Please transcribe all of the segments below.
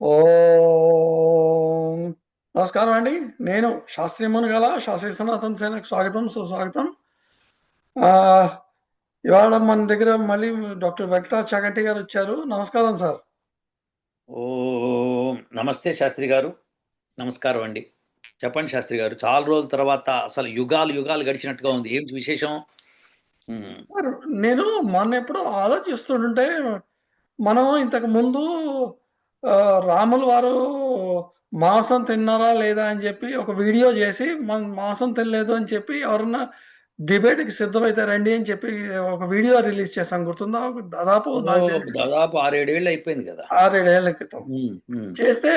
ఓం నమస్కారం అండి. నేను శాస్త్రి మునుగల శాస్త్రి సనాతన సేనకు స్వాగతం, సుస్వాగతం. ఆహ్, ఇవాళ మన దగ్గర మళ్ళీ డాక్టర్ వెంకటాచ చాగంటి గారు వచ్చారు. నమస్కారం సార్. ఓం నమస్తే శాస్త్రి గారు. నమస్కారం అండి. చెప్పండి శాస్త్రి గారు. చాలా రోజుల తర్వాత అసలు యుగాలు యుగాలు గడిచినట్టుగా ఉంది. ఏమిటి విశేషం? ఉమ్, సార్, నేను మొన్నెప్పుడో ఆలోచిస్తుంటుంటే, మనం ఇంతకుముందు రాములు వారు మాంసం తిన్నారా లేదా అని చెప్పి ఒక వీడియో చేసి, మనం మాంసం తినలేదు అని చెప్పి ఎవరన్నా డిబేట్‌కి సిద్ధమైతే రండి అని చెప్పి ఒక వీడియో రిలీజ్ చేశాం, గుర్తుందా? దాదాపు ఓ నాకు తెలిసి దాదాపు 6-7 ఏళ్ళు అయిపోయింది కదా. 6, 7 ఏళ్ల క్రితం. ఉమ్, ఉమ్, చేస్తే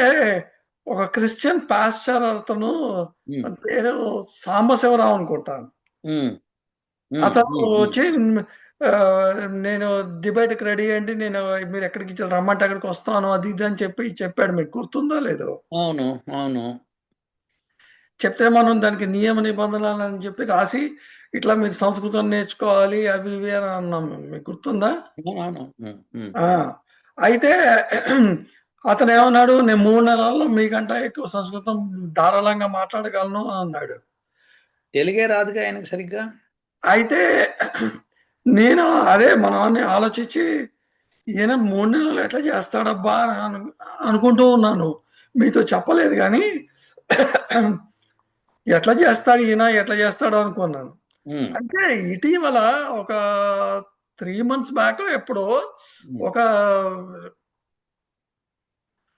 ఒక క్రిస్టియన్ పాస్టర్ అతను, ఉమ్, తన పేరు సాంబశివరావు అనుకుంటాను. ఉమ్, ఉమ్, అతను ఉమ్, ఉమ్. వచ్చి నేను డిబేట్‌కి రెడీ అండి. మీరెక్కడికి రమ్మంటే అక్కడికొస్తాను. అది ఇది అని చెప్పి చెప్పాడు. మీకు గుర్తుందో లేదో? అవును, అవును. చెప్తే మనం దానికి నియమ నిబంధనలని చెప్పి రాసి, ఇట్లా మీరు సంస్కృతం నేర్చుకోవాలి అవి ఇవి అని అన్నాం. మీకు గుర్తుందా? అవును. ఉమ్, ఉమ్. ఆ! అయితే అతనేమన్నాడు, "నేను 3 నెలల్లో మీకంటే ఎక్కువ సంస్కృతం ధారాళంగా మాట్లాడగలను" అని అన్నాడు. తెలుగే రాదుగా ఆయనకు సరిగ్గా. అయితే నేను అదే మనవన్ని ఆలోచించి, ఈయన 3 నెలలు ఎట్లా చేస్తాడబ్బా అని అనుకుంటూ ఉన్నాను. మీతో చెప్పలేదు గానీ, ఎట్లా చేస్తాడు ఈయన? ఎట్లా చేస్తాడో అనుకున్నాను. ఉమ్, అయితే ఇటీవల ఒక 3 మంత్స్ బ్యాకో ఎప్పుడో ఉమ్, ఒక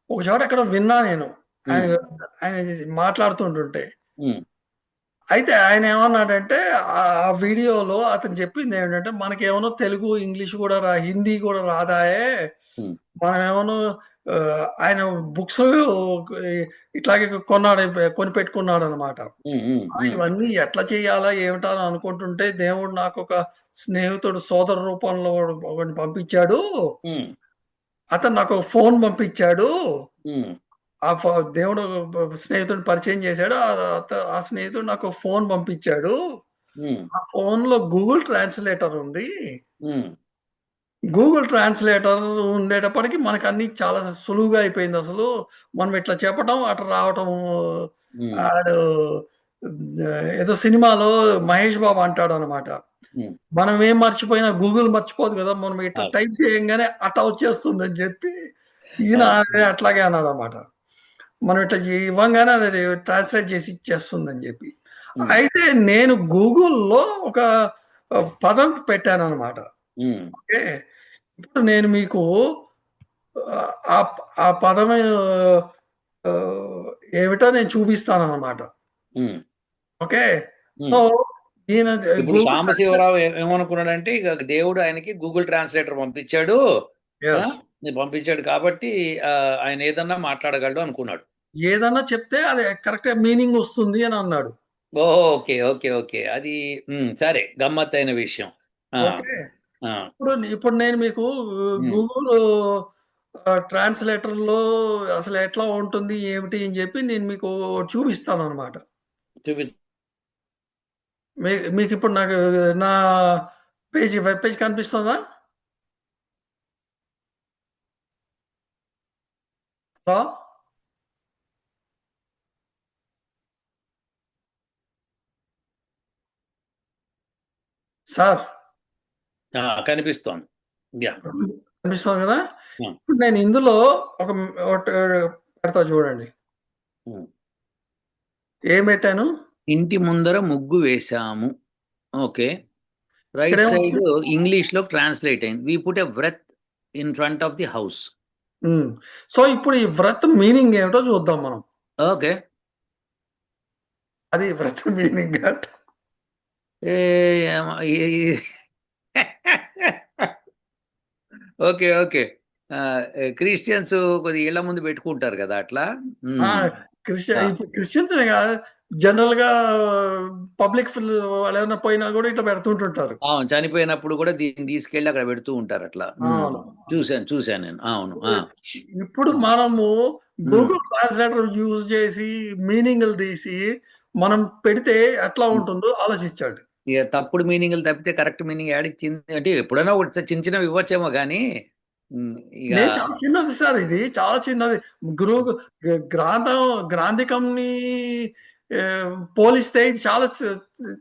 ఒక చోట ఎక్కడో విన్నా నేను. ఆయన ఉమ్, ఆయన మాట్లాడుతుంటుంటే. ఉమ్, అయితే ఆయనేమన్నాడంటే, ఆ వీడియోలో అతను చెప్పిందేంటంటే, "మనకేమో తెలుగు, ఇంగ్లీష్ గూడా హిందీ గూడా రాదాయె. ఉమ్, మనమేమోను" ఆయన బుక్స్ ఇట్లాగే కొనిపెట్టుకున్నాడనమాట. ఉమ్, ఉమ్, ఉమ్, ఇవన్నీ ఎట్లా చేయాలా, ఏమిటా అని అనుకుంటుంటే, దేవుడు నాకొక స్నేహితుడు సోదర రూపంలో ఒకడిని పంపించాడు. ఉమ్, అతను నాకొక ఫోన్ పంపించాడు. ఉమ్, ఆ ఫ దేవుడు స్నేహితుడిని పరిచయం చేశాడు. ఆ స్నేహితుడు నాకు ఫోన్ పంపించాడు. ఉమ్, ఆ ఫోన్‌లో గూగుల్ ట్రాన్స్‌లేటర్ ఉంది. ఉమ్, గూగుల్ ట్రాన్స్‌లేటర్ ఉండేటప్పటికి మనకన్నీ చాలా సులువుగా అయిపోయిందసలు. మనం ఇట్లా చెప్పటం, అటు రావటం. ఉమ్, ఆడు ఏదో సినిమాలో మహేష్ బాబు అంటాడనమాట. ఉమ్. మనం ఏం మర్చిపోయినా గూగుల్ మర్చిపోదు గదా! మనం ఇట్లా అవును. టైప్ చేయంగానే అట్టా వచ్చేస్తుందని జెప్పి, ఈయన అవును. అదే అట్లాగే అన్నాడనమాట. మనం ఇట్లా ఇవ్వంగానే అది ట్రాన్స్‌లేట్ చేసి ఇచ్చేస్తుందని జెప్పి. ఉమ్, అయితే నేను గూగుల్‌లో ఒక పదం పెట్టాననమాట. ఉమ్, ఓకే. ఇప్పుడు నేను మీకు ఆ పదం ఆహ్, ఏమిటో నేను చూపిస్తాననమాట. ఉమ్, ఓకే. సో, ఉమ్. ఈయన ఇప్పుడు గూగుల్ ట్రాన్స్‌లేట్. సాంబశివరావు ఏమనుకున్నాడంటే ఇక దేవుడు ఆయనకి గూగుల్ ట్రాన్స్లేటర్ పంపించాడు. ఆ, యెస్. పంపించాడు కాబట్టి ఆయన ఏదన్నా మాట్లాడగలడు అనుకున్నాడు. ఏదన్నా చెప్తే అది కరెక్ట్‌గా మీనింగ్ వస్తుంది అని అన్నాడు. Okay, okay, okay. అది సరే, గమ్మత్తైన విషయం. ఆ, ఓకే. ఆ, ఇప్పుడు నేను మీకు ఉమ్, గూగుల్ ట్రాన్స్‌లేటర్‌లో అసలు ఎట్లా ఉంటుంది, ఏమిటి అని చెప్పి నేను మీకు చూపిస్తాననమాట. చూపి మీకిప్పుడు నాకు నా వెబ్ పేజ్ కనిపిస్తుందా? హలో! సార్, కనిపిస్తోంది. యా. కనిపిస్తుంది గదా! ఇప్పుడు నేను ఇందులో ఒక ఒకటి పెడతా చూడండి. ఏం పెట్టాను? ఇంటి ముందర ముగ్గు వేశాము. ఓకే. రైట్ సైడ్ ఇక్కడేమొచ్చింది? ఇంగ్లీష్‌లో ట్రాన్స్‌లేట్ అయింది. We put a wreath in front of the house. Hmm. So, ఇప్పుడు ఈ వ్రత్ మీనింగ్ ఏమిటో చూద్దాం మనం. ఓకే. అది వ్రత్ మీనింగ్ అంట. ఏ ఏమ ఈ ఓకే, ఓకే. క్రిస్టియన్స్ కొద్దిగా ఇళ్ళ ముందు పెట్టుకుంటారు కదా అట్లా. ఆ! హ్మ్. ఆ! ఇప్పుడు క్రిస్టియన్సే కాదు. జనరల్‌గా పబ్లిక్ వాళ్ళేమన్నా పోయినా గూడా ఇట్లా పెడుతుంటుంటారు. అవును. చనిపోయినప్పుడు కూడా దీన్ని తీసుకెళ్ళి అక్కడ పెడుతూ ఉంటారు అట్లా. అవును. చూసాను నేను. అవును. ఆ! ఇప్పుడు హ్మ్. మనము హ్మ్. గూగుల్ ట్రాన్స్‌లేటర్ యూజ్ చేసి మీనింగులు తీసి మనం పెడితే ఎట్లా హ్మ్. ఉంటుందో ఆలోచించండి. ఇగ తప్పుడు మీనింగ్‌లు తప్పితే కరెక్ట్ మీనింగ్ యాడిచ్చింది అంటే ఎప్పుడైనా ఒకటి చిన్న చిన్నవి ఇవ్వచ్చేమో గానీ, ఇక నేను చాలా చిన్నది సార్ ఇది. చాలా చిన్నది. గురువు గ్రాంథం గ్రాంథికంని పోలిస్తే ఇది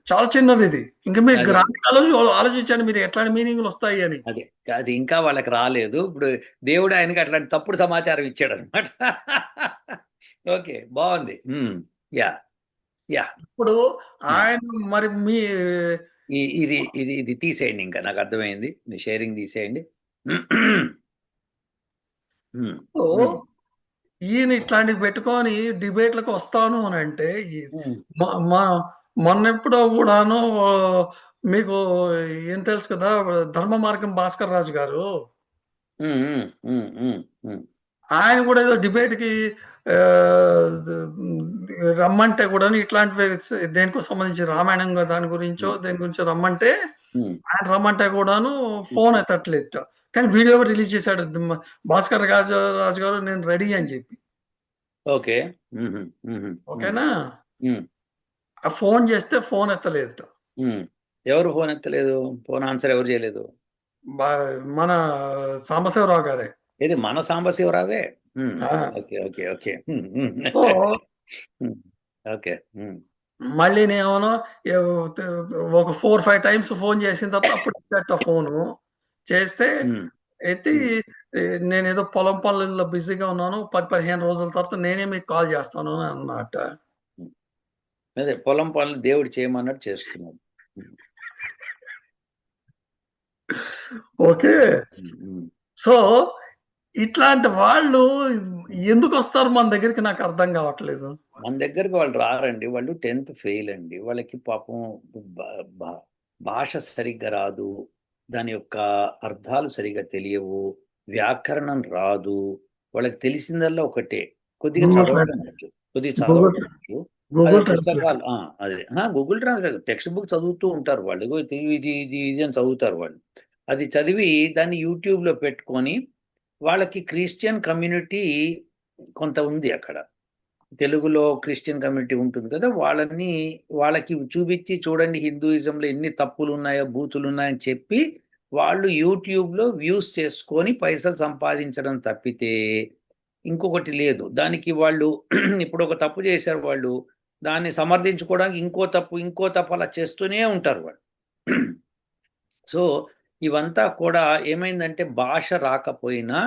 చాలా చిన్నదిది. ఇంక మీరు అదే గ్రాంథికాలు ఆలోచించండి మీరు ఎట్లాంటి మీనింగ్‌లొస్తాయి అని. అదే అది ఇంకా వాళ్ళకి రాలేదు. ఇప్పుడు దేవుడు ఆయనకి అట్లాంటి తప్పుడు సమాచారం ఇచ్చాడు అనమాట. ఓకే, బాగుంది. యా యా ఇప్పుడు ఆయన మరి ఇది ఇది ఇది తీసేయండి, ఇంకా నాకు అర్థమైంది. మీ షేరింగ్ తీసేయండి. సో, ఈయన ఇట్లాంటివి పెట్టుకొని డిబేట్‌లకు వస్తాను అనంటే ఈ మ మ మొన్నెప్పుడో గూడాను మీకు ఏం తెలుసు కదా! ధర్మ మార్గం భాస్కర్ రాజు గారు. ఆయన గూడా ఏదో డిబేట్‌కి ఆహ్, రమ్మంటే గూడాను ఇట్లాంటివి దేనికో సంబంధించి రామాయణం దాని గురించో దేని గురించో రమ్మంటే ఆయన రమ్మంటే గూడాను ఫోన్ ఎత్తట్లేదట. కానీ వీడియో రిలీజ్ చేసాడు. భాస్కర్ రాజు గారు నేను రెడీ అని జెప్పి. ఓకే. ఓకేనా? ఆ ఫోన్ చేస్తే ఫోన్ ఎత్తలేదట. ఎవరు ఫోన్ ఎత్తలేదు? ఫోన్ ఆన్సర్ ఎవరు చేయలేదు? బా మన సాంబశివరావు గారే. ఇది మన సాంబశివరావే. ఆ! Okay, okay, okay. So, okay. మళ్ళీనేమోను ఏవో ఒక 4, 5 టైమ్స్ ఫోన్ చేసిన తర్వాత అప్పుడు ఎత్తేట ఫోను. చేస్తే ఎత్తి నేనేదో పొలం పనుల్లో బిజీగా ఉన్నాను. 10, 15 రోజుల తర్వాత నేనే మీకు కాల్ చేస్తాను అని అన్నట. అదే పొలం పనులు దేవుడు చేయమన్నట్టు చేస్తున్నాడు. ఓకే. సో, ఇట్లాంటి వాళ్ళు ఎందుకొస్తారు మన దగ్గరికి నాకు అర్థం కావట్లేదు. మన దగ్గరికి వాళ్ళు రారండి. వాళ్ళు 10th ఫెయిల్ అండి. వాళ్ళకి పాపం భా- భా- భాష సరిగ్గా రాదు. దాని యొక్క అర్థాలు సరిగ్గా తెలియవు. వ్యాకరణం రాదు. వాళ్ళకి తెలిసిందల్లా ఒకటే, కొద్దిగా గూగుల్ చదవడం ట్రాన్స్‌లేట్. వచ్చు, కొద్దిగా గూగుల్ చదవడం వచ్చు. అది గూగుల్ ట్రాన్స్‌లేట్. పుస్తకాలు అదే గూగుల్ ట్రాన్స్లేట్, టెక్స్ట్ బుక్ చదువుతూ ఉంటారు వాళ్ళు. ఇగో ఇది ఇది ఇది ఇది అని చదువుతారు వాళ్ళు. అది చదివి దాన్ని యూట్యూబ్లో పెట్టుకొని, వాళ్ళకి క్రిస్టియన్ కమ్యూనిటీ కొంత ఉంది అక్కడ. తెలుగులో క్రిస్టియన్ కమ్యూనిటీ ఉంటుంది కదా! వాళ్ళకి చూపించి చూడండి హిందూయిజంలో ఎన్ని తప్పులు ఉన్నాయో, బూతులు ఉన్నాయని చెప్పి వాళ్ళు యూట్యూబ్‌లో వ్యూస్ చేసుకొని పైసలు సంపాదించడం తప్పితే ఇంకొకటి లేదు. దానికి వాళ్ళు ఇప్పుడు ఒక తప్పు చేశారు వాళ్ళు. దాన్ని సమర్థించుకోవడానికి ఇంకో తప్పు అలా చేస్తూనే ఉంటారు వాళ్ళు. సో, ఇవంతా కూడా ఏమైందంటే భాష రాకపోయినా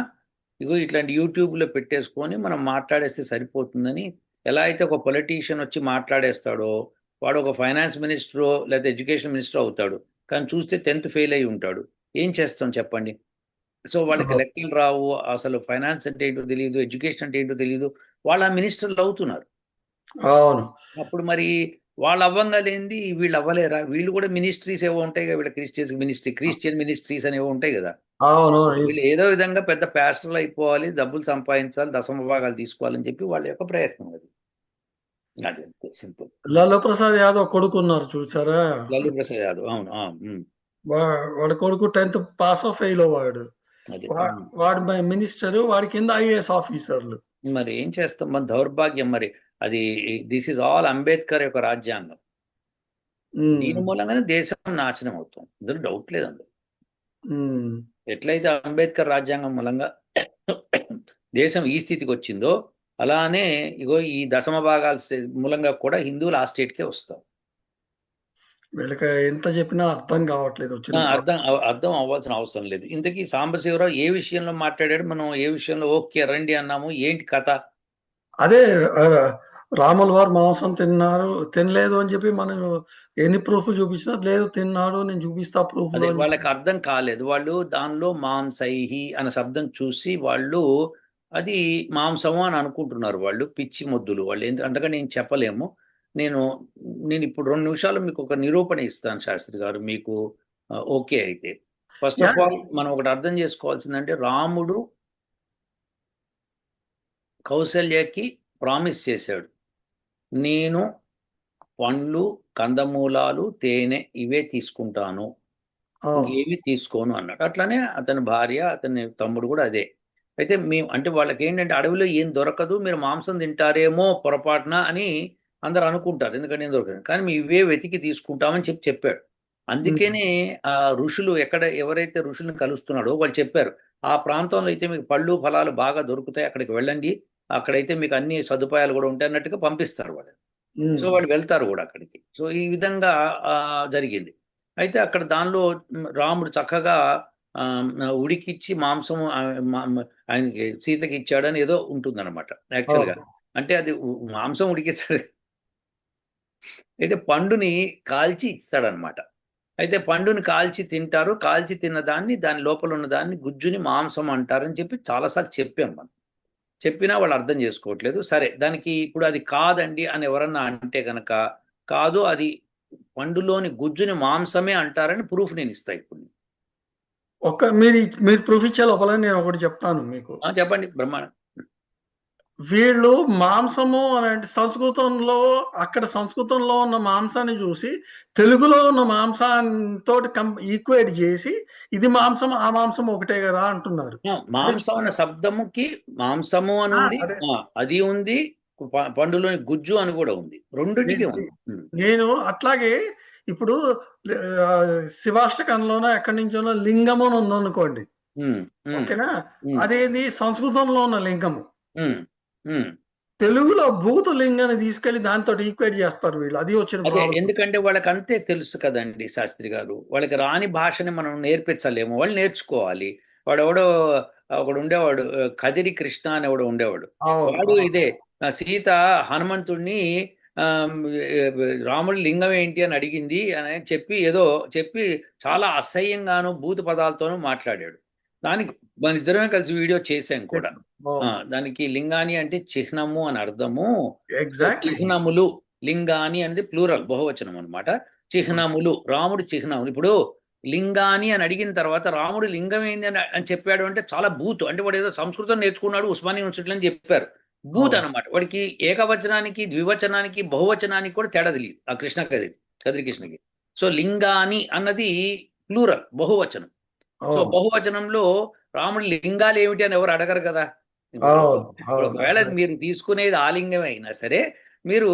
ఇగో ఇట్లాంటి యూట్యూబ్‌లో పెట్టేసుకొని మనం మాట్లాడేస్తే సరిపోతుందని, ఎలా అయితే ఒక పొలిటీషియన్ వచ్చి మాట్లాడేస్తాడో, వాడు ఒక ఫైనాన్స్ మినిస్టరో లేకపోతే ఎడ్యుకేషన్ మినిస్టరో అవుతాడు. కానీ చూస్తే 10th ఫెయిల్ అయ్యి ఉంటాడు. ఏం చేస్తాం చెప్పండి? సో, వాళ్ళకి లెక్కలు రావు. అసలు ఫైనాన్స్ అంటే ఏంటో తెలీదు. ఎడ్యుకేషన్ అంటే ఏంటో తెలీదు. వాళ్ళు ఆ మినిస్టర్‌లు అవుతున్నారు. అవును. అప్పుడు మరి వాళ్ళు అవ్వంగా లేనిది వీళ్ళు అవ్వలేరా? వీళ్ళు కూడా మినిస్ట్రీస్ ఏవో ఉంటాయి కదా! వీళ్ళ క్రిస్టియన్ మినిస్ట్రీస్ అనేవో ఉంటాయి కదా! అవును. వీళ్ళు ఏదో విధంగా పెద్ద పాస్టర్లు అయిపోవాలి, డబ్బులు సంపాదించాలి, దశమ భాగాలు తీసుకోవాలని చెప్పి వాళ్ళ యొక్క ప్రయత్నం అది. అది అంతే సింపుల్. లాలూ ప్రసాద్ యాదవ్ కొడుకున్నారు చూసారా? లల్లు ప్రసాద్ యాదవ్. అవును. వా వాడి కొడుకు 10థ్ పాసో, ఫెయిలో వాడు. అదే. వాడు మినిస్టరు, వాడి కింద ఐఏఎస్ ఆఫీసర్లు. మరి ఏం చేస్తాం? మన దౌర్భాగ్యం మరి. అది దిస్ ఈజ్ ఆల్ అంబేద్కర్ యొక్క రాజ్యాంగం. దీని మూలంగానే దేశం నాశనం అవుతుంది. ఇందులో డౌట్ లేదు అందులో. ఎట్లయితే అంబేద్కర్ రాజ్యాంగం మూలంగా దేశం ఈ స్థితికి వచ్చిందో, అలానే ఇగో ఈ దశమ భాగాల మూలంగా కూడా హిందువులు ఆ స్టేట్కే వస్తారు. వీళ్ళకి ఎంత చెప్పినా అర్థం కావట్లేదు వచ్చిన అర్థం అవ్వాల్సిన అవసరం లేదు. ఇంతకీ సాంబశివరావు ఏ విషయంలో మాట్లాడాడు? మనం ఏ విషయంలో ఓకే రండి అన్నాము? ఏంటి కథ? అదే రాముల వారు మాంసం తినలేదు అని చెప్పి మనం ఎన్ని ప్రూఫ్‌లు చూపించినా లేదు తిన్నాడు నేను చూపిస్తా ప్రూఫ్‌లు అదే అని వాళ్ళకి అర్థం కాలేదు. వాళ్ళు దానిలో మాంసైహి అనే శబ్దం చూసి వాళ్ళు అది మాంసము అని అనుకుంటున్నారు. వాళ్ళు పిచ్చి మొద్దులు వాళ్ళు. అంతగా నేను చెప్పలేము. నేను నేను ఇప్పుడు 2 నిమిషాలు మీకు ఒక నిరూపణ ఇస్తాను శాస్త్రి గారు, మీకు ఓకే అయితే. First of yeah! ఆల్ మనం ఒకటి అర్థం చేసుకోవాల్సిందంటే, రాముడు కౌసల్యకి ప్రామిస్ చేశాడు. నేను పండ్లు, కందమూలాలు, తేనె ఇవే తీసుకుంటాను. అవును. ఇంకేమి తీసుకోను అన్నాడు. అట్లనే అతని భార్య, అతని తమ్ముడు కూడా అదే. అయితే మేము అంటే వాళ్ళకేంటంటే అడవిలో ఏం దొరకదు, మీరు మాంసం తింటారేమో పొరపాటున అని అందరూ అనుకుంటారు. ఎందుకంటే ఏం దొరకదు. కానీ మేము ఇవే వెతికి తీసుకుంటామని చెప్పాడు. అందుకనే ఆ ఋషులు ఎవరైతే ఋషులను కలుస్తున్నాడో వాళ్ళు చెప్పారు, ఆ ప్రాంతంలో అయితే మీకు పళ్ళు ఫలాలు బాగా దొరుకుతాయి, అక్కడికి వెళ్ళండి, అక్కడైతే మీకు అన్ని సదుపాయాలు కూడా ఉంటాయి అన్నట్టుగా పంపిస్తారు వాళ్ళు. సో వాళ్ళు వెళ్తారు కూడా అక్కడికి. సో ఈ విధంగా జరిగింది. అయితే అక్కడ దానిలో రాముడు చక్కగా ఆ, ఉడికిచ్చి మాంసం ఆయనకి సీతకి ఇచ్చాడని ఏదో ఉంటుందన్నమాట యాక్చువల్గా. అంటే అది మాంసం ఉడికిస్తాడు, అయితే పండుని కాల్చి ఇస్తాడనమాట. అయితే పండుని కాల్చి తింటారు, కాల్చి తిన్న దాన్ని, దాని లోపల ఉన్న దాన్ని గుజ్జుని మాంసం అంటారని చెప్పి చాలాసార్లు చెప్పాం మనం. చెప్పినా వాళ్ళు అర్థం చేసుకోవట్లేదు. సరే, దానికి ఇప్పుడు అది కాదండి అని ఎవరన్నా అంటే గనక, కాదు అది పండులోని గుజ్జుని మాంసమే అంటారని ప్రూఫ్ నేను ఇస్తా ఇప్పుడు. మీరు మీరు ప్రూఫ్ ఇచ్చే లోపల నేను ఒకటి చెప్తాను మీకు. చెప్పండి బ్రహ్మాండం. వీళ్ళు మాంసము అని అంటే సంస్కృతంలో, అక్కడ సంస్కృతంలో ఉన్న మాంసాన్ని చూసి తెలుగులో ఉన్న మాంసంతో ఈక్వేట్ చేసి ఇది మాంసం ఆ మాంసం ఒకటే కదా అంటున్నారు. మాంసం అన్న శబ్దముకి మాంసము అని ఉంది, అదే అది ఉంది, పండులోని గుజ్జు అని కూడా ఉంది, రెండింటికి నే- ఉంది. నేను అట్లాగే ఇప్పుడు ఆ, శివాష్టకంలోనో ఎక్కడి నుంచోనో లింగము అని ఉందనుకోండి, ఉమ్, ఉమ్, ఓకేనా? ఉమ్, అదేది సంస్కృతంలో ఉన్న లింగము, ఉమ్, ఉమ్. తెలుగులో భూతు లింగాన్ని తీసుకెళ్లి దాంతో ఈక్వేట్ చేస్తారు వీళ్ళు. అది వచ్చిన అదే, ప్రాబ్లం. ఎందుకంటే వాళ్ళకి అంతే తెలుసు కదండి శాస్త్రి గారు, వాళ్ళకి రాని భాషని మనం నేర్పించలేము, వాళ్ళు నేర్చుకోవాలి. వాడెవడో ఒకడు ఉండేవాడు, కదిరి కృష్ణ అని ఎవడో ఉండేవాడు. అవును, వాడు అవును. ఇదే సీత హనుమంతుడిని ఆ, రాముడి లింగం ఏంటి అని అడిగింది అని చెప్పి ఏదో చెప్పి చాలా అసహ్యంగాను భూత పదాలతోనూ మాట్లాడాడు. దానికి మన ఇద్దరమే కలిసి వీడియో చేశాం కూడా. అవును, దానికి లింగాని అంటే చిహ్నము అని అర్థము. So exactly. చిహ్నములు, లింగాని అనేది ప్లూరల్, బహువచనం అనమాట. చిహ్నములు, రాముడు చిహ్నములు. ఇప్పుడు లింగాని అని అడిగిన తర్వాత రాముడు లింగం ఏంది అని చెప్పాడు అంటే చాలా బూత్, అంటే వాడు ఏదో సంస్కృతం నేర్చుకున్నాడు ఉస్మానియా యూనివర్సిటీలో అని చెప్పారు. బూత్ అవును, అనమాట. వాడికి ఏకవచనానికి ద్వివచనానికి బహువచనానికి కూడా తేడా తెలియదు ఆ కదిరి కృష్ణకి. సో లింగాని అన్నది ప్లూరల్, బహువచనం. సో అవును, బహువచనంలో రాముడి లింగాలు ఏమిటి అని ఎవరు అడగరు కదా. ఇప్పుడు అవును, ఇప్పుడు అవును. ఒకవేళ మీరు తీసుకునేది ఆలింగమే అయినా సరే, మీరు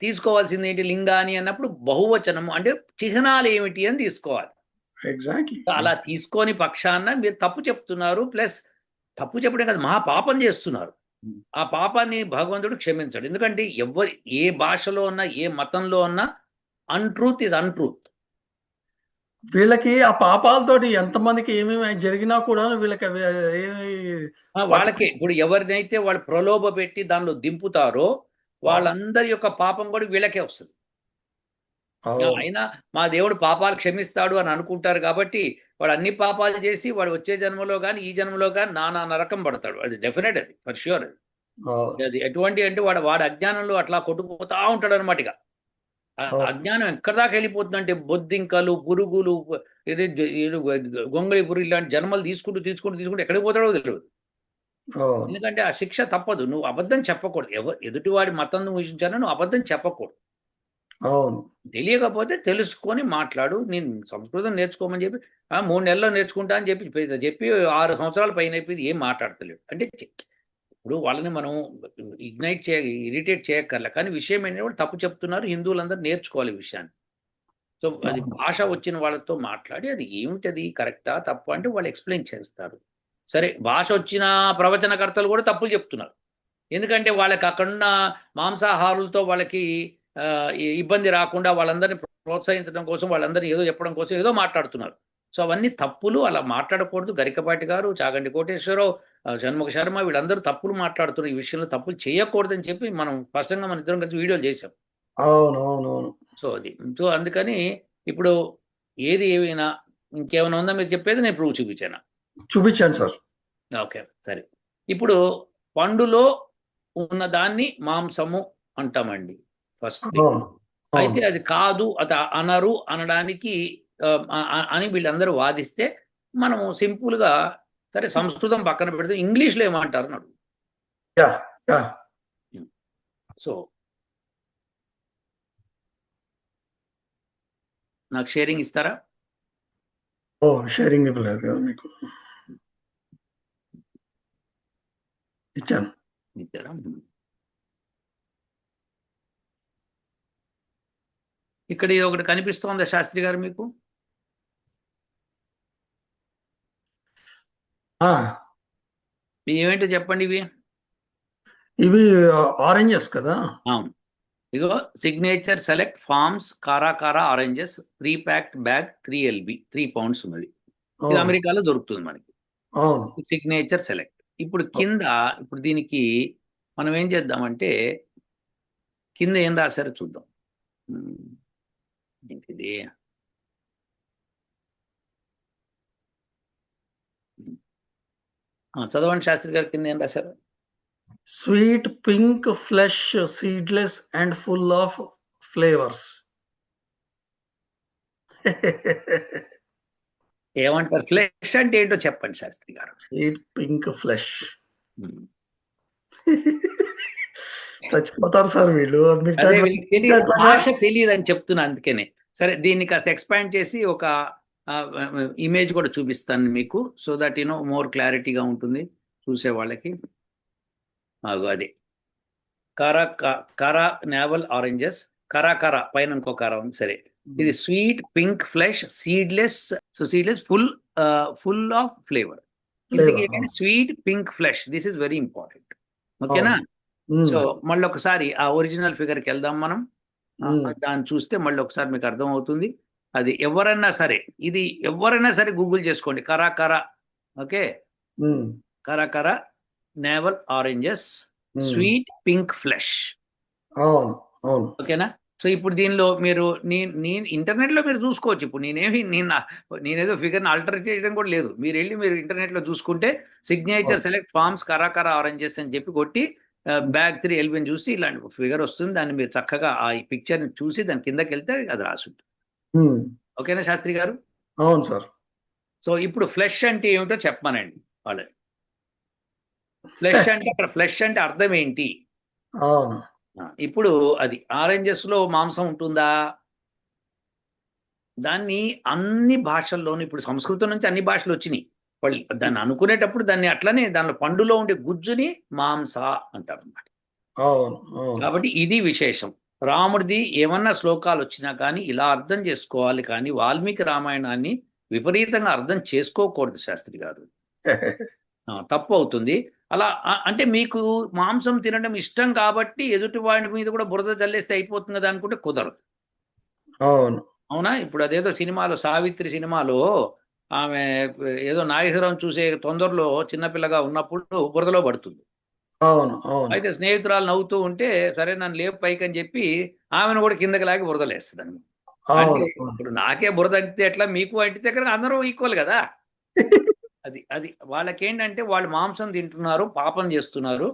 తీసుకోవాల్సింది ఏంటి, లింగాని అన్నప్పుడు బహువచనము అంటే చిహ్నాలు ఏమిటి అని తీసుకోవాలి. ఎగ్జాక్ట్లీ. సో అలా తీసుకొని పక్షాన మీరు తప్పు చెప్తున్నారు, ప్లస్ తప్పు చెప్పడం కాదు, మహా పాపం చేస్తున్నారు. ఆ పాపాన్ని భగవంతుడు క్షమించడు. ఎందుకంటే ఏ భాషలో ఉన్నా ఏ మతంలో ఉన్నా అన్ట్రూత్ ఇస్ అన్ట్రూత్. వీళ్ళకి ఆ పాపాలతోటి ఎంతమందికి ఏమేమి జరిగినా కూడా వీళ్ళకి అవి ఏమి వాళ్ళకే పట్టింపు. ఇప్పుడు ఎవరినైతే వాళ్ళు ప్రలోభ పెట్టి దానిలో దింపుతారో అవును, వాళ్ళందరి యొక్క పాపం కూడా వీళ్ళకే వస్తుంది. అవును, అయినా మా దేవుడు పాపాలు క్షమిస్తాడు అని అనుకుంటారు కాబట్టి వాడు అన్ని పాపాలు చేసి వాడు వచ్చే జన్మలో కానీ ఈ జన్మలో కానీ నానా నరకం పడతాడు. అది డెఫినెట్, అది ఫర్ ష్యూర్. అవును, అది ఎటువంటి అంటే వాడు అజ్ఞానంలో అట్లా కొట్టుకుపోతా ఉంటాడు అనమాట. ఇక అవును, అజ్ఞానం ఎక్కడి దాకా వెళ్ళిపోతుందంటే బొద్దింకలు, పురుగులు, ఇది ఇది గొంగళి పురుగు ఇలాంటి జన్మలు తీసుకుంటూ తీసుకుంటూ తీసుకుంటూ ఎక్కడికి పోతాడో తెలియదు. అవును, ఎందుకంటే ఆ శిక్ష తప్పదు. నువ్వు అబద్ధం చెప్పకూడదు, ఎదుటివాడి మతం నువ్వు ఊహించాలని నువ్వు అబద్ధం చెప్పకూడదు. అవును, తెలియకపోతే తెలుసుకొని మాట్లాడు. నేను సంస్కృతం నేర్చుకోమని చెప్పి 3 నెలల్లో నేర్చుకుంటా అని చెప్పి 6 సంవత్సరాల పైన అయిపోయింది, ఏం మాట్లాడతలేడు అంటే ఇప్పుడు వాళ్ళని మనం ఇరిటేట్ చేయక్కర్లే, కానీ విషయం ఏంటంటే వాళ్ళు తప్పు చెప్తున్నారు, హిందువులందరూ నేర్చుకోవాలి ఈ విషయాన్ని. సో అది అవును, భాష వచ్చిన వాళ్ళతో మాట్లాడి అది ఏమిటది కరెక్టా తప్ప అంటే వాళ్ళు ఎక్స్ప్లెయిన్ చేస్తారు. సరే, భాష వచ్చిన ప్రవచనకర్తలు కూడా తప్పులు చెప్తున్నారు. ఎందుకంటే వాళ్ళకి అక్కడున్న మాంసాహారులతో వాళ్ళకి ఆ, ఇబ్బంది రాకుండా వాళ్ళందరినీ ప్రోత్సహించడం కోసం, వాళ్ళందరినీ ఏదో చెప్పడం కోసం ఏదో మాట్లాడుతున్నారు. సో అవన్నీ తప్పులు, అలా మాట్లాడకూడదు. గరికపాటి గారు, చాగంటి కోటేశ్వరరావు, షణ్ముఖ శర్మ వీళ్ళందరూ తప్పులు మాట్లాడుతున్నారు. ఈ విషయంలో తప్పులు చేయకూడదని చెప్పి మనం స్పష్టంగా మన ఇద్దరం కలిసి వీడియోలు చేశాం. అవును, అవును. సో అది, సో అందుకని ఇప్పుడు ఏది ఏమైనా ఇంకేమైనా ఉందా మీరు చెప్పేది, నేను ప్రూవ్ చూపించాను. చూపించాను సార్. ఓకే, సరే. ఇప్పుడు పండులో ఉన్నదాన్ని మాంసము అంటామండి ఫస్ట్ థింగ్. అవును, అయితే అవును. అది కాదు, అది అనరు అనడానికి అని వీళ్ళందరూ వాదిస్తే మనము సింపుల్గా, సరే సంస్కృతం పక్కన పెడితే ఇంగ్లీష్లో ఏమంటారు అని అడుగు. Yeah, yeah. సో నాకు షేరింగ్ ఇస్తారా? ఓ, షేరింగ్ ఇవ్వలేదు కదా మీకు? ఇచ్చాను. ఇస్తారా? ఇక్కడ ఇది ఒకటి కనిపిస్తోందా శాస్త్రి గారు మీకు? ఆ, ఇవి ఏమేంటో చెప్పండి ఇవి. ఇవి ఆరెంజెస్ కదా. అవును. ఇగో సిగ్నేచర్ సెలెక్ట్ ఫార్మ్స్ కారా కారా oranges 3 packed bag 3 LB 3 pounds ఉన్నది. ఇది అవును, అమెరికాలో దొరుకుతుంది మనకి. అవును. Signature select. ఇప్పుడు కింద, ఇప్పుడు దీనికి మనం ఏం చేద్దామంటే కింద ఏం రాశారో చూద్దాం. ఏంటిది? చదవండి శాస్త్రి గారు, కింద ఏం రాశారు? Sweet pink flesh seedless and full of flavours. ఏమంటారు? ఫ్లెష్ అంటే ఏంటో చెప్పండి శాస్త్రి గారు. Sweet pink flesh. ఉమ్. చచ్చిపోతారు సార్ వీళ్ళు. మీరు అదే ఇట్లాంటివి వీళ్ళకి చూస్తే తెలియదు, ఎట్లాగా? భాష తెలియదు అని చెప్తున్నా అందుకనే. సరే, దీన్ని కాస్త ఎక్స్పాండ్ చేసి ఒక ఇమేజ్ కూడా చూపిస్తాను మీకు, సో దట్ మోర్ క్లారిటీగా ఉంటుంది చూసే వాళ్ళకి. అదే కారా కారా నేవల్ ఆరెంజెస్, కరా కరా పైన ఇంకో కారా ఉంది. సరే, ఇది sweet pink flesh seedless. So seedless full of flavour. ఇంతకీ flavour. Sweet pink flesh, this is very important. ఓకేనా? అవును. ఉమ్, సో మళ్ళీ ఒకసారి ఆ ఒరిజినల్ ఫిగర్కి వెళ్దాం మనం. ఉమ్, దాన్ని చూస్తే మళ్ళీ ఒకసారి మీకు అర్థం అవుతుంది. అది ఎవరైనా సరే, ఇది ఎవరైనా సరే గూగుల్ చేసుకోండి, కరా కరా. Okay, um, cara cara navel oranges um. Sweet pink flesh. అవును, అవును. ఓకేనా? సో ఇప్పుడు దీనిలో మీరు నేను ఇంటర్నెట్లో మీరు చూసుకోవచ్చు. ఇప్పుడు నేనేదో ఫిగర్ని ఆల్టర్ చేయడం కూడా లేదు. మీరు ఇంటర్నెట్లో చూసుకుంటే సిగ్నేచర్ అవును. సెలెక్ట్ ఫార్మ్స్ కరాకరా ఆరెంజెస్ అని చెప్పి కొట్టి బ్యాగ్ 3 LB చూసి ఇలాంటి ఫిగర్ వస్తుంది. దాన్ని మీరు చక్కగా ఆ పిక్చర్ని చూసి దాని కిందకి వెళ్తే అది రాసి ఉంటుంది. ఉమ్. ఓకేనా శాస్త్రి గారు? అవును సార్. సో ఇప్పుడు ఫ్లెష్ అంటే ఏమిటో చెప్పమానండి వాళ్ళని. ఫ్లెష్ అంటే అక్కడ ఫ్లెష్ అంటే అర్థం ఏంటి? అవును. ఇప్పుడు అది ఆరెంజెస్లో మాంసం ఉంటుందా? దాన్ని అన్ని భాషల్లోనూ, ఇప్పుడు సంస్కృతం నుంచి అన్ని భాషలు వచ్చినాయి. వాళ్ళు దాన్ని అనుకునేటప్పుడు దాన్ని అట్లనే దానిలో పండులో ఉండే గుజ్జుని మాంస అంటారు అన్నమాట. అవును, అవును. కాబట్టి ఇది విశేషం. రాముడిది ఏమన్నా శ్లోకాలు వచ్చినా కానీ ఇలా అర్థం చేసుకోవాలి, కానీ వాల్మీకి రామాయణాన్ని విపరీతంగా అర్థం చేసుకోకూడదు శాస్త్రి గారు. తప్పు అవుతుంది. అలా అంటే మీకు మాంసం తినడం ఇష్టం కాబట్టి ఎదుటి వాడి మీద కూడా బురద జల్లేస్తే అయిపోతుంది కదా అనుకుంటే కుదరదు. అవును, అవునా? ఇప్పుడు అదేదో సినిమాలో, సావిత్రి సినిమాలో ఆమె ఏదో నాగేశ్వరం చూసే తొందరలో చిన్నపిల్లగా ఉన్నప్పుడు బురదలో పడుతుంది. అవును. అవును, అయితే స్నేహితురాలు నవ్వుతూ ఉంటే సరే నన్ను లేపు పైకి అని చెప్పి ఆమెను కూడా కిందకి లాగి బురదలేస్తుంది. అంటే అవును. ఇప్పుడు నాకే బురద అంటితే ఎట్లా, మీకు అంటితే కదా, అందరూ ఈక్వల్ కదా. అది అది వాళ్ళకేంటంటే వాళ్ళు మాంసం తింటున్నారు, పాపం చేస్తున్నారు.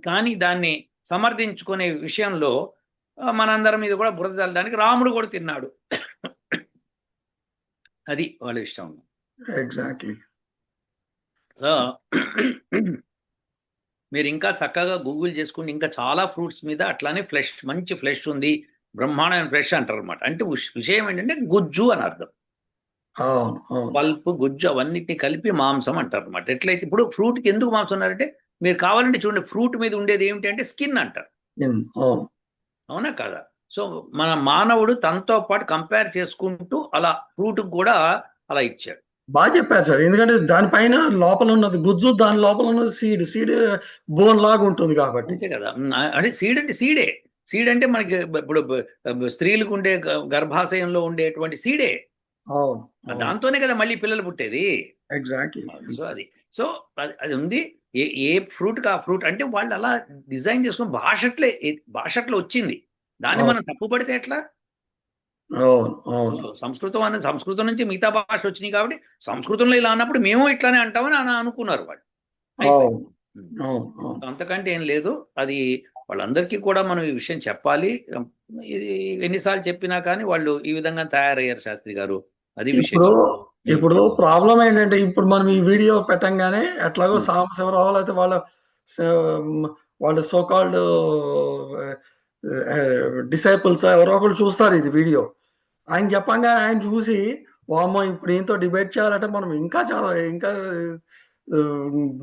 కానీ దాన్ని సమర్థించుకునే విషయంలో మనందరం మీద కూడా బురద చల్లడానికి రాముడు కూడా తిన్నాడు. అది వాళ్ళ ఇష్టం. ఎగ్జాక్ట్లీ. సో మీరు ఇంకా చక్కగా గూగుల్ చేసుకుని ఇంకా చాలా ఫ్రూట్స్ మీద అట్లానే ఫ్లెష్, మంచి ఫ్లెష్ ఉంది, బ్రహ్మాండమైన ఫ్లెష్ అంటారు అనమాట. అంటే విషయం ఏంటంటే గుజ్జు అని అర్థం. అవును, అవును. పల్పు గుజ్జు అవన్నిటిని కలిపి మాంసం అంటారు అనమాట. ఎట్లయితే ఇప్పుడు ఫ్రూట్కి ఎందుకు మాంసం ఉన్నారంటే, మీరు కావాలంటే చూడండి, ఫ్రూట్ మీద ఉండేది ఏమిటి అంటే స్కిన్ అంటారు. అవును. అవునా కదా? సో మన మానవుడు తనతో పాటు కంపేర్ చేసుకుంటూ అలా ఫ్రూట్కి కూడా అలా ఇచ్చాడు. బాగా చెప్పారు సార్. ఎందుకంటే దానిపైన లోపల ఉన్నది గుజ్జు, దాని లోపల ఉన్నది సీడ్. సీడ్ బోన్ లాగా ఉంటుంది కాబట్టి. అంతే కదా. అంటే సీడ్ అంటే సీడే. సీడ్ అంటే మనకి ఇప్పుడు స్త్రీలకు ఉండే గర్భాశయంలో ఉండేటువంటి సీడే. అవును, అవును. దాంతోనే కదా మళ్ళీ పిల్లలు పుట్టేది. ఎగ్జాక్ట్లీ. సో అది సో అది ఉంది. ఏ ఫ్రూట్కి ఆ ఫ్రూట్ అంటే వాళ్ళు అలా డిజైన్ చేసుకుని భాషట్లో వచ్చింది. దాన్ని అవును, మనం తప్పుపడితే ఎట్లా? అవును. అవును, సంస్కృతం నుంచి మిగతా భాషలు వచ్చినాయి కాబట్టి సంస్కృతంలో ఇలా అన్నప్పుడు మేము ఇట్లానే అంటామని అనుకున్నారు వాళ్ళు. అయిపోయింది. అవును. అవును, అవును. అంతకంటే ఏం లేదు. అది వాళ్ళందరికీ కూడా మనం ఈ విషయం చెప్పాలి. ఇది ఎన్నిసార్లు చెప్పినా కానీ వాళ్ళు ఈ విధంగా తయారయ్యారు శాస్త్రి గారు. అది ఇప్పుడు విశేషం. ఉమ్, ఇప్పుడు ప్రాబ్లం ఏంటంటే, ఇప్పుడు మనం ఈ వీడియో పెట్టంగానే ఎట్లాగో ఉమ్. సాంబశివరావు అయితే వాళ్ళ సో కాల్డ్ డిసైపుల్స్ ఎవరో ఒకరు చూస్తారు ఇది వీడియో. ఆయన చెప్పంగా ఆయన చూసి, వామ్మో ఇప్పుడు ఈయనతో డిబేట్ చేయాలంటే మనం ఇంకా చాలా ఇంకా ఆ,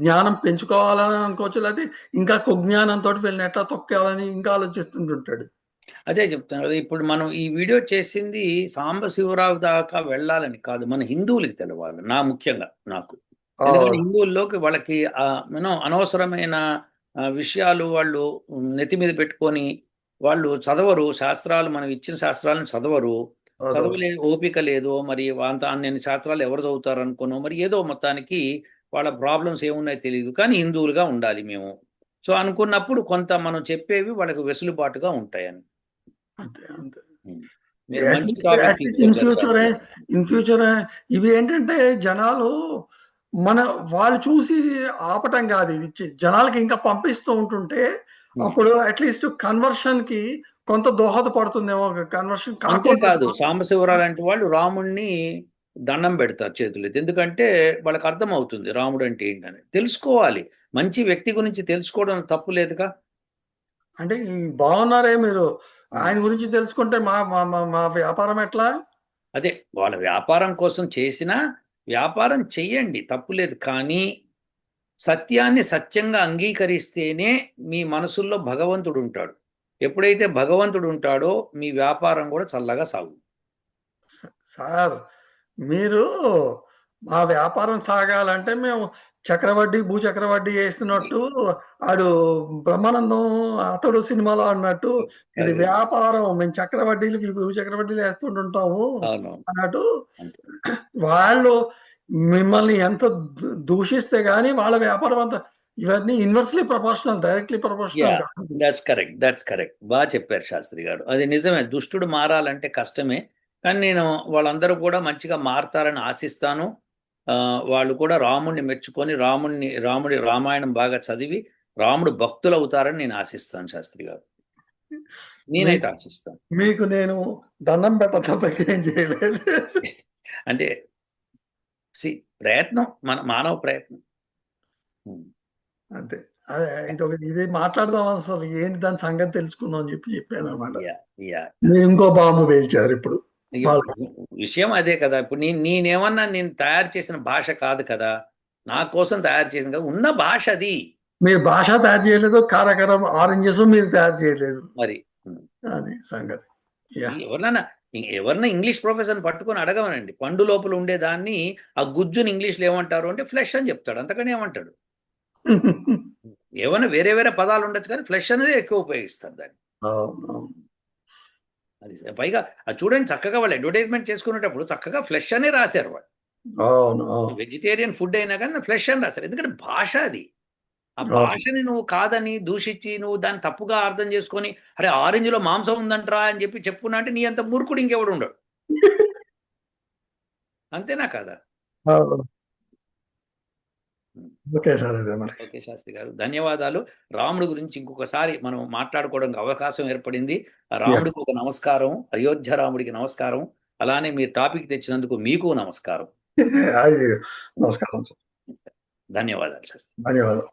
జ్ఞానం పెంచుకోవాలని అనుకోవచ్చు, లేకపోతే ఇంకా కుజ్ఞానంతో వీళ్ళని ఎట్లా తొక్కాలని ఇంకా ఆలోచిస్తుంటుంటాడు. అదే చెప్తాను కదా, ఇప్పుడు మనం ఈ వీడియో చేసింది సాంబశివరావు దాకా వెళ్ళాలని కాదు, మన హిందువులకి తెలవాలి, ముఖ్యంగా నాకు. ఎందుకంటే అవును. హిందువుల్లోకి వాళ్ళకి అనవసరమైన విషయాలు వాళ్ళు నెత్తి మీద పెట్టుకొని వాళ్ళు చదవరు, శాస్త్రాలు మనం ఇచ్చిన శాస్త్రాలను చదవరు. చదవరు. చదవలే ఓపిక లేదు, మరి అంత అన్ని శాస్త్రాలు ఎవరు చదువుతారు అనుకున్నాం, మరి ఏదో మొత్తానికి వాళ్ళ ప్రాబ్లమ్స్ ఏమున్నాయో తెలియదు, కానీ హిందువులుగా ఉండాలి మేము. సో అనుకున్నప్పుడు కొంత మనం చెప్పేవి వాళ్ళకి వెసులుబాటుగా ఉంటాయని. అంతే అంతే. ఉమ్. మీరు మంచి టాపిక్ అట్లీస్ట్ తీసుకొచ్చారు శాస్త్రి. ఇన్ ఫ్యూచర్ ఇవి ఏంటంటే జనాలు మన వాళ్ళు చూసి ఆపటం కాదు, ఇది జనాలకి ఇంకా పంపిస్తూ ఉంటుంటే ఉమ్. అప్పుడు అట్లీస్ట్ కన్వర్షన్ కి కొంత దోహదపడుతుందేమో. కన్వర్షన్ కాకుండా అంతేకాదు, సాంబశివరావు లాంటి వాళ్ళు రాముణ్ణి దండం పెడతారు చేతులెత్తి, ఎందుకంటే వాళ్ళకి అర్థం అవుతుంది రాముడు అంటే ఏంటని తెలుసుకోవాలి. మంచి వ్యక్తి గురించి తెలుసుకోవడం తప్పు లేదుగా. అంటే బాగున్నారే మీరు, ఉమ్. ఆయన గురించి తెలుసుకుంటే మా మా మా మా వ్యాపారం ఎట్లా? అదే, వాళ్ళ వ్యాపారం కోసం చేసినా వ్యాపారం చెయ్యండి, తప్పు లేదు, కానీ సత్యాన్ని సత్యంగా అంగీకరిస్తేనే మీ మనసుల్లో భగవంతుడు ఉంటాడు. ఎప్పుడైతే భగవంతుడు ఉంటాడో మీ వ్యాపారం కూడా చల్లగా సాగు. సార్, మీరు మా వ్యాపారం సాగాలంటే మేము చక్రవడ్డీ భూచక్రవడ్డీ వేస్తున్నట్టు, ఆడు బ్రహ్మానందం అతడు సినిమాలో అన్నట్టు ఇది అది వ్యాపారం, మేము చక్రవడ్డీలు భూచక్రవడ్డీలు వేస్తుంటుంటాము అవునవును. అన్నట్టు. అంతే. వాళ్ళు మిమ్మల్ని ఎంత దూషిస్తే గానీ వాళ్ళ వ్యాపారం అంతా, ఇవన్నీ inversely proportional, directly yeah, proportional కాదు. దట్స్ కరెక్ట్ బాగా చెప్పారు శాస్త్రి గారు. అది నిజమే, దుష్టుడు మారాలంటే కష్టమే, కానీ నేను వాళ్ళందరూ కూడా మంచిగా మారతారని ఆశిస్తాను. ఆ, వాళ్ళు కూడా రాముడిని మెచ్చుకొని రాముడి రామాయణం బాగా చదివి రాముడు భక్తులు అవుతారని నేను ఆశిస్తాను శాస్త్రి గారు. నేనైతే మీకు ఆశిస్తాను. మీకు నేను దండం పెట్ట తప్ప ఏం చేయలేదు. అంటే సి ప్రయత్నం, మన మానవ ప్రయత్నం. ఉమ్. అంతే. అదే ఇది మాట్లాడదాం, అసలు ఏంటి దాని సంగతి తెలుసుకుందాం అని చెప్పాను అనమాట. Yeah, yeah. మీరు ఇంకో బాంబు పేల్చారు ఇప్పుడు అయ్యో, వాళ్ళకి. విషయం అదే కదా. ఇప్పుడు నేనేమన్నా నేను తయారు చేసిన భాష కాదు కదా, నా కోసం తయారు చేసిన కదా, ఉన్న భాష అది. మీరు భాష తయారు చేయలేదు, కారకరం ఆరెంజెస్ మీరు తయారు చేయలేదు. మరి ఉమ్. అది సంగతి. యా. ఎవరన్నా ఇంగ్లీష్ ప్రొఫెసర్ పట్టుకొని అడగమనండి, పండు లోపల ఉండేదాన్ని ఆ గుజ్జుని ఇంగ్లీష్లో ఏమంటారు అంటే ఫ్లెష్ అని చెప్తాడు, అంతకని ఏమంటాడు. ఏమైనా వేరే వేరే పదాలు ఉండొచ్చు, కానీ ఫ్లెష్ అనేది ఎక్కువ ఉపయోగిస్తారు దాన్ని. అవును. అది పైగా అది చూడండి, చక్కగా వాళ్ళు అడ్వర్టైజ్మెంట్ చేసుకునేటప్పుడు చక్కగా ఫ్లెష్ అనే రాశారు వాళ్ళు. అవును. అవును. వెజిటేరియన్ ఫుడ్ అయినా కానీ ఫ్లెష్ అని రాశారు, ఎందుకంటే భాష అది. ఆ అవును. భాషని నువ్వు కాదని దూషించి నువ్వు దాన్ని తప్పుగా అర్థం చేసుకొని, అరే ఆరెంజ్లో మాంసం ఉందంటరా అని చెప్పి చెప్పుకున్నా అంటే నీ అంత మూర్ఖుడు ఇంకెవడు ఉండడు. అంతేనా కాదా? అవును. ఓకే సార్, అదే మరి. ఓకే శాస్త్రి గారు, ధన్యవాదాలు. రాముడి గురించి ఇంకొకసారి మనం మాట్లాడుకోవడానికి అవకాశం ఏర్పడింది. ఆ యా. రాముడికి ఒక నమస్కారం, అయోధ్య రాముడికి నమస్కారం. అలానే మీరు టాపిక్ తెచ్చినందుకు మీకు నమస్కారం. అయ్యో, నమస్కారం సార్. ధన్యవాదాలు శాస్త్రి. ధన్యవాదాలు.